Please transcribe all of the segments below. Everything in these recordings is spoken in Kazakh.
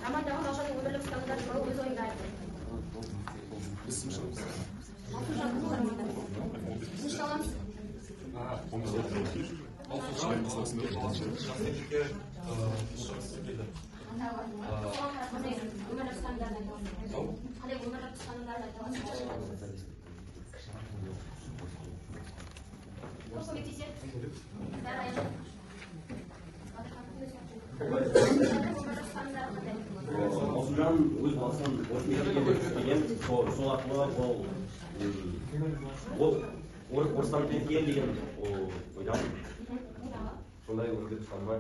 романдағы мағжанның өмірлік ұстанымдары туралы өз ойыңды айт. Осыдан өз баласын деген сол арқылы ол орыстан келген деген ойдамын. Сондай өмірлік ұстанымы.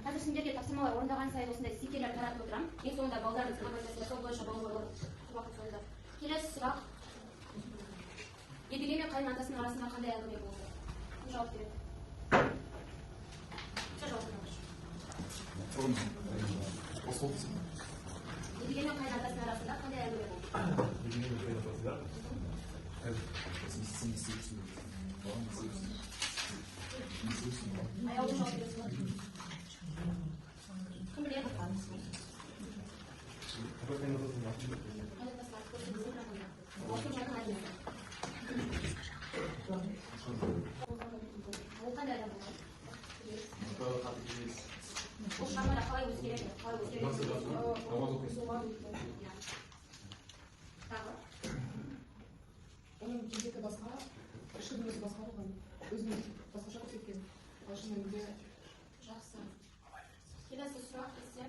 Қазір сендерге тапсырмалар орындаған сайын осындай стикерлер таратып отырамын. Ең соңында балдардың командасында сол бойынша балалар уақыт соңында. Келесі сұрақ. Едіге мен қайын атасының арасында қандай әңгіме болды? Кім жауап береді? Едіге мен қайын атасының арасында қандай әңгіме болды? Аяулы жауап бересің. Кім біледі? Ол қандай адам болады? Ол шығармада қалай өзгереді? Оның кезеті басқа, ішкі дүниесі басқа болған, өзін басқаша көрсеткен. Жақсы. Келесі сұрақ бізде.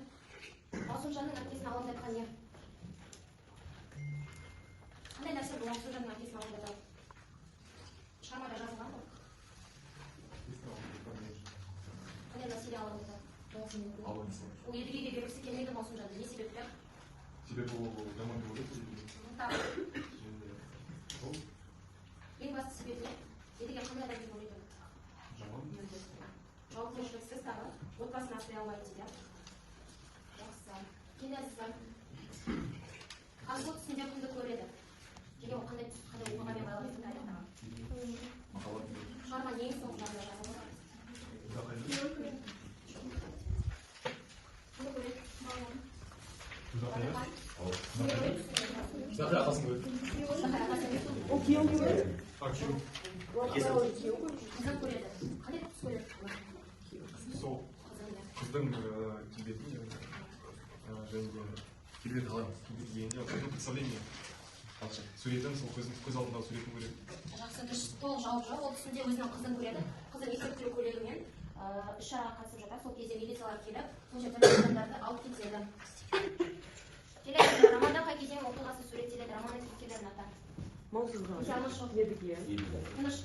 Маусымжанның әкесін алаңдатқан не? Қандай нәрсе бұл Маусымжанның әкесін алаңдатады? Шығармада жазылған ғой. Қандай мәселе алаңдатады? Ол едігеге бергісі келмейді Маусымжанды. Не себепті? Себебі ол жаман көреді. Ең басты себебі не? Едіге қандай адам деп ойлайды? Жауапкершіліксіз тағы отбасын асырай алмайды дейді. Жақсы. Келесі. Қаңқу түсінде күнді көреді. Деген ол қандай оқиғамен байланысты тарихтаған? Шығарма ең соңғы жағында жазылған. Күнді көреді. Сахар атасын көреді. Ол күйеуін көреді? Қызын көреді. Қандай түс көреді? Сол қыздың келбетін және келбеті қалай дегенде өзінің представление суретін сол көз алдындағы суретін көреді. Жақсы, толық жауап жоқ. Ол түсінде өзінің қызын көреді. Қызы мектеп түлек көйлегімен іс-шараға қатысып жатыр. Сол кезде милициялар келіп, сол жердегі адамдарды алып кетеді. Келесі романда қай кезең оқиғасы суреттеледі? Романның кейіпкерлерін ата. Маусымжан. Едіге. Тыныш.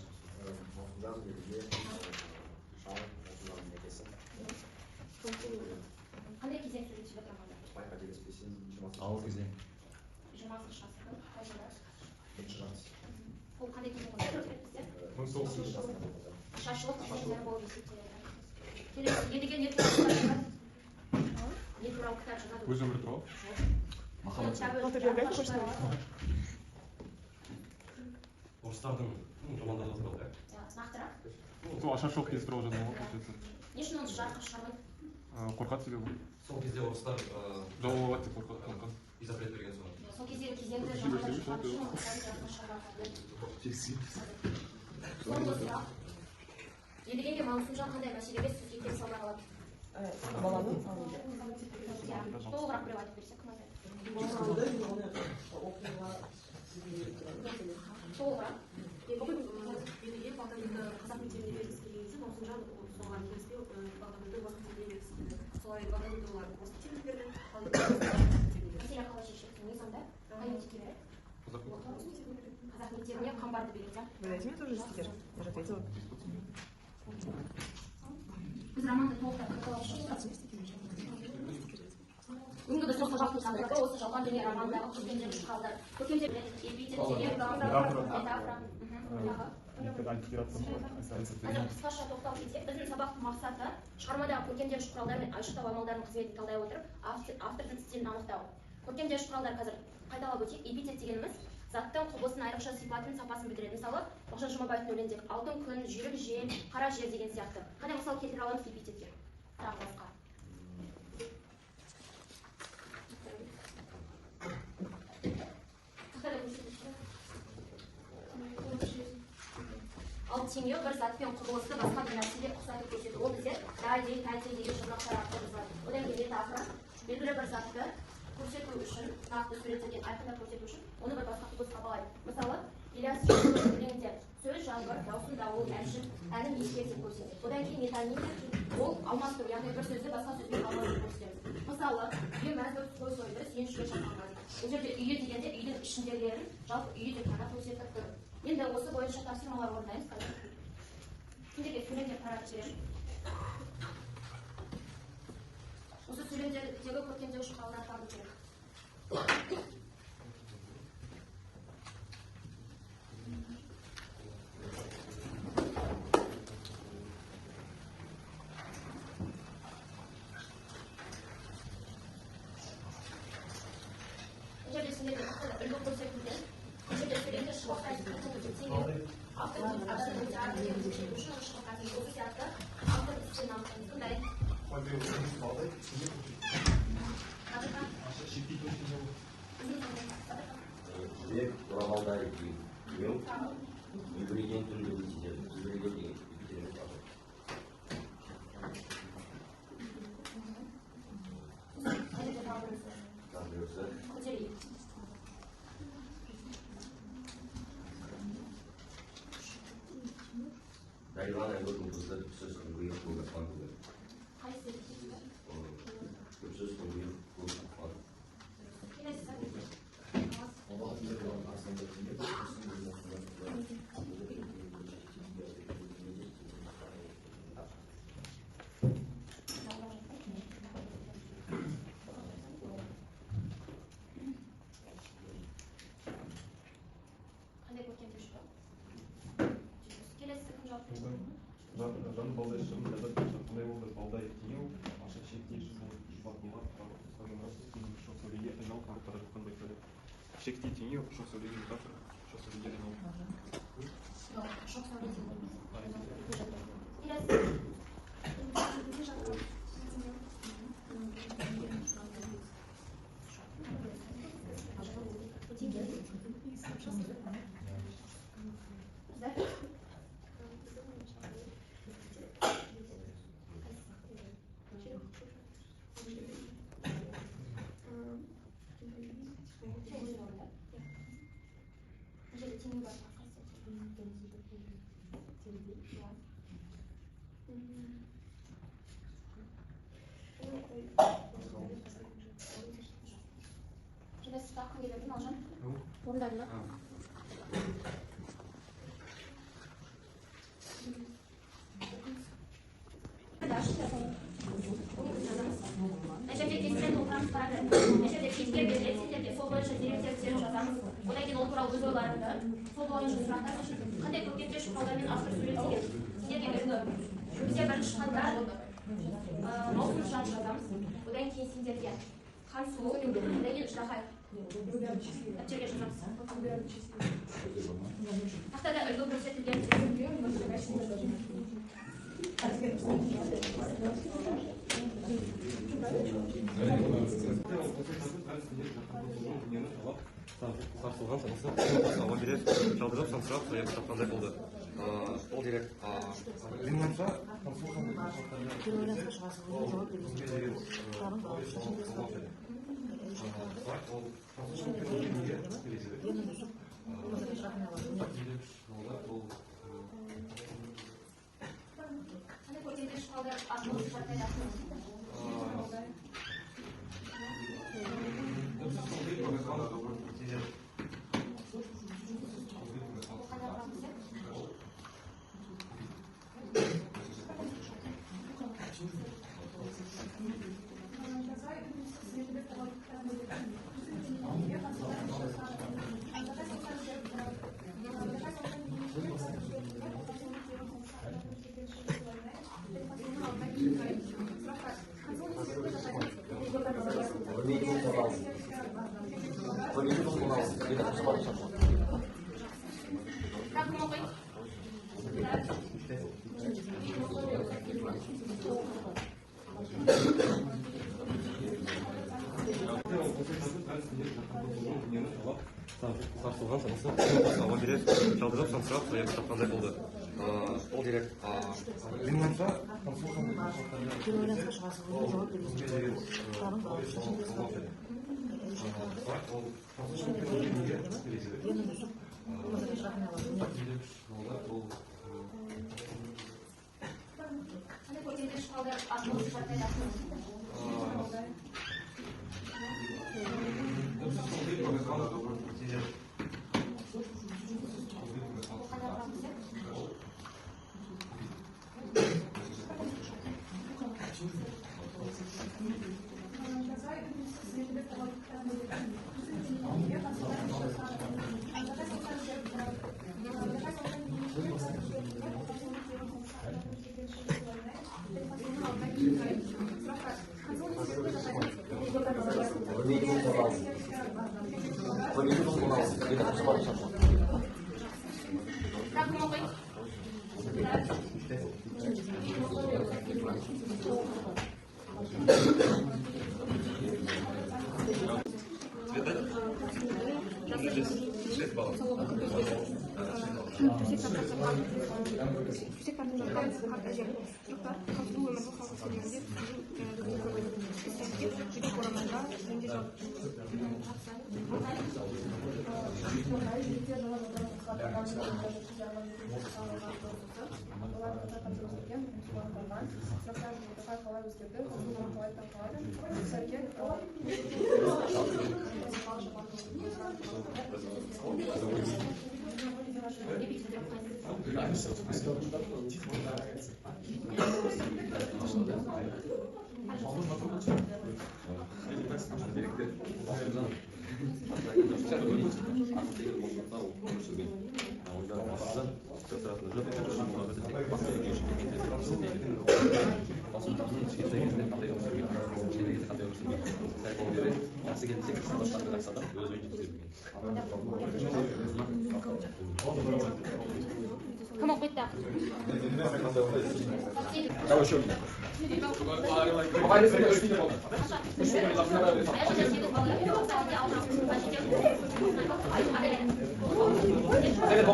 Қандай кезең суреттеледі романда? Ауыз кезең. 20-шы ғасыр. Қай жылы? Ол қандай кезең суреттеледі бізде? 1900 жылы. Ашаршылық кезеңдері болып есептеледі. Келесі едіге не туралы кітап жазады? Не туралы кітап жазады? Өз өмірі туралы? Орыстардың романдары туралы. Нақтырақ? Сол ашаршылық кезі туралы жазған ғой. Не үшін оны жарыққа шығармайды? Қорқады себебі. Сол кезде орыстар жауап алады деп қорқады. запрет берген соң. Сол кездегі кезеңді жаңағыдай шығару үшін қандай шараларды? Соңғы сұрақ. Едігенге Маусымжан қандай мәселеге сізге кел салмақ алады? Баланың Толығырақ біреу айтып берсек ұнайды. Толығырақ. Едіге Балтамирді қазақ мектебіне бергісі келген кезде Маусымжан соған келіспей Балтамирді басқа мектебіне бергісі келді. Солай Балтамирді олар осы мектебіне берді. Мәселе қалай шешіледі? Не сонда? Қай мектепке береді? Қазақ мектебіне қамбарды береді. Вы дайте мне тоже стикер? Я же ответила. Біз романды толықтап қайталап шығарсақ. Бүгінгі біз осы жалпы тақырыбы осы жалған дүние романдағы көркемдік құралдар. Көркемдік эпитет, метафора. Қысқаша тоқталып кетсек, біздің сабақтың мақсаты шығармадағы көркемдегіш құралдар мен айшықтау амалдарының қызметін талдай отырып, автордың стилін анықтау. Көркемдегіш құралдар қазір қайталап өтейік. Эпитет дегеніміз заттың құбылысын, айрықша сипатын, сапасын білдіреді. Мысалы, Мағжан Жұмабаевтың өлеңдегі алтын күн, жүйрік жел, қара жер деген сияқты. Қандай мысал келтіре аламыз эпитетке? Тағы басқа. Ал теңеу бір затпен құбылысты басқа бір нәрсеге ұқсатып көрсетеді. Ол бізде дәлдей, тәлдей деген жұрнақтар арқылы жазылады. Одан кейін метафора белгілі бір затты көрсету үшін, нақты суреттерден айқындап көрсету үшін, оны бір басқа құбылысқа балайды. Мысалы, Ильяс өлеңінде сөз, жаңбыр, даусын, дауыл, әншін, әнін ескертіп көрсетеді. Одан кейін метонимия ол алмастыру, яғни бір сөзді басқа сөзбен алмастырып көрсетеміз. Мысалы, үйі мәз болып қой сойды, сен ішке шақырмады. Бұл жерде үйі дегенде үйдің ішіндегілерін жалпы үйі деп қана көрсетіп тұр. Енді осы бойынша тапсырмалар орындаймыз қазір. Кімдерге сөйлемдер қарап жіберем. Осы сөйлемдердегі көркемдегіш құралдар табу керек. Жерде сендерге үлгі көрсетілген. Жерде сөйлемдер шығықтайды. Автордың адамның театры көрсету үшін шығықтайды. Осы сияқты автордың стилін анықтаймыз. Қандай? Жүрек орамалдай күйеу, үлбіреген түнді өтеді. Үлбіреген деген үйтеміз бар. Көтерейік. Дайван айгөрдің қызды сөз қылғыйық көгі қанды. Қайсы? Сөз қылғыйық көгі қанды. Жан балдай шығын жазат қандай болды балдай теңеу ашық шектей жұмбақ болған шоқ сөйлеге айналып барып бара жатқандай көрінеді. Шектей теңеу шоқ сөйлеге метафора шоқ сөйлеге айналып. Шоқ сөйлеге орындаймын. Әжемде тестпен толтырамыз барады. Әжемде кейіпкер беріледі, сендерге сол бойынша деректер теріп жазамыз. Одан кейін ол туралы өз ойларыңды, сол бойынша сұрақтар үшін қандай көркемдегіш құралдармен автор суреттеген сендерге үлгі. Бізде бірінші шыққанда Маусымжан жазамыз. Одан кейін сендерге Хансұлу, одан кейін Ждахай. Әптерге жазамыз. Тақтада үлгі көрсетілген. сарсылған тынысы ауа бере жаудырып самсырап сояққа тапқандай болды. Ол дерек менің ойымша Қандай көргенде шыққалдар атылып шартайдасыңыз? Как много? сарсылған тынысы ауа бере жаудырып самсырап сояққа тапқандай болды. Ол дерек менің ойымша Қандай көргенде шыққалдар атылып шартайдасыңыз? Как много? Come on, quit that. Evet,